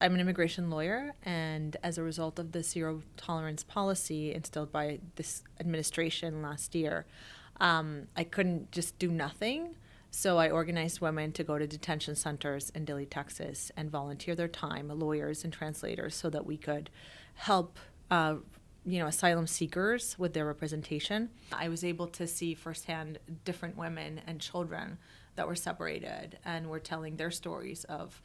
I'm an immigration lawyer, and as a result of the zero tolerance policy instilled by this administration last year, I couldn't just do nothing. So I organized women to go to detention centers in Dilley, Texas, and volunteer their time, lawyers and translators, so that we could help asylum seekers with their representation. I was able to see firsthand different women and children that were separated and were telling their stories of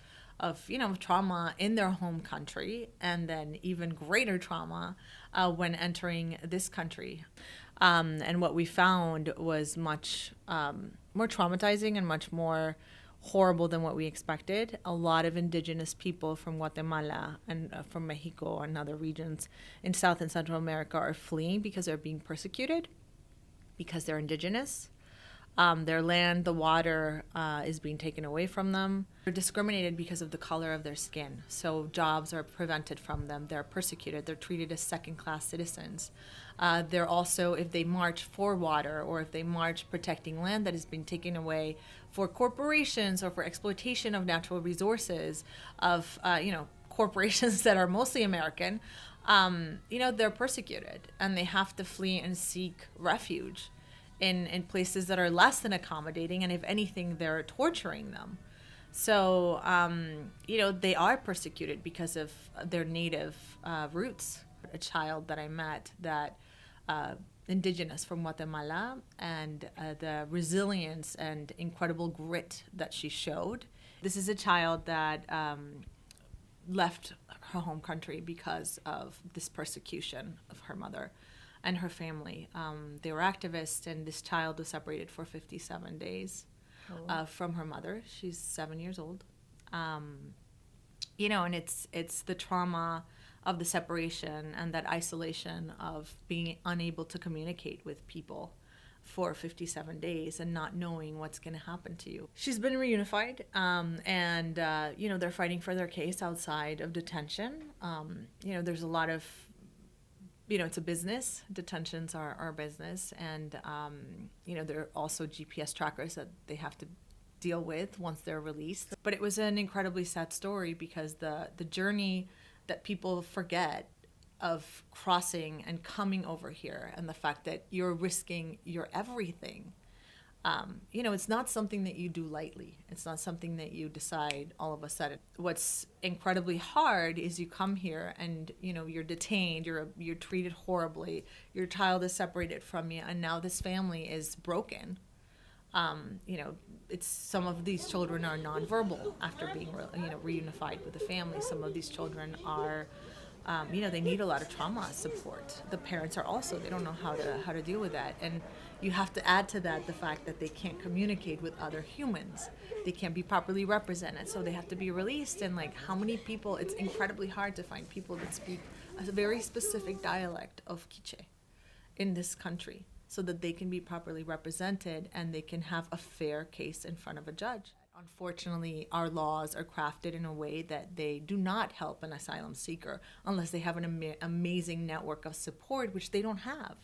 trauma in their home country, and then even greater trauma when entering this country. And what we found was much more traumatizing and much more horrible than what we expected. A lot of indigenous people from Guatemala and from Mexico and other regions in South and Central America are fleeing because they're being persecuted, because they're indigenous. Their land, the water is being taken away from them. They're discriminated because of the color of their skin. So jobs are prevented from them. They're persecuted. They're treated as second-class citizens. They're also, if they march for water or if they march protecting land that is being taken away for corporations or for exploitation of natural resources of, corporations that are mostly American, they're persecuted and they have to flee and seek refuge in places that are less than accommodating, and if anything, they're torturing them. So, they are persecuted because of their native roots. A child that I met that indigenous from Guatemala, and the resilience and incredible grit that she showed. This is a child that left her home country because of this persecution of her mother and her family. They were activists, and this child was separated for 57 days from her mother. She's 7 years old. And it's the trauma of the separation and that isolation of being unable to communicate with people for 57 days and not knowing what's going to happen to you. She's been reunified, and they're fighting for their case outside of detention. There's a lot of it's a business. Detentions are a business. And, there are also GPS trackers that they have to deal with once they're released. But it was an incredibly sad story because the journey that people forget of crossing and coming over here, and the fact that you're risking your everything. It's not something that you do lightly. It's not something that you decide all of a sudden. What's incredibly hard is you come here and, you're detained, you're treated horribly, your child is separated from you, and now this family is broken. It's some of these children are nonverbal after being, reunified with the family. Some of these children are, they need a lot of trauma support. The parents are also, they don't know how to deal with that. And you have to add to that the fact that they can't communicate with other humans. They can't be properly represented, so they have to be released. And how many people, it's incredibly hard to find people that speak a very specific dialect of Quiche in this country so that they can be properly represented and they can have a fair case in front of a judge. Unfortunately, our laws are crafted in a way that they do not help an asylum seeker unless they have an amazing network of support, which they don't have.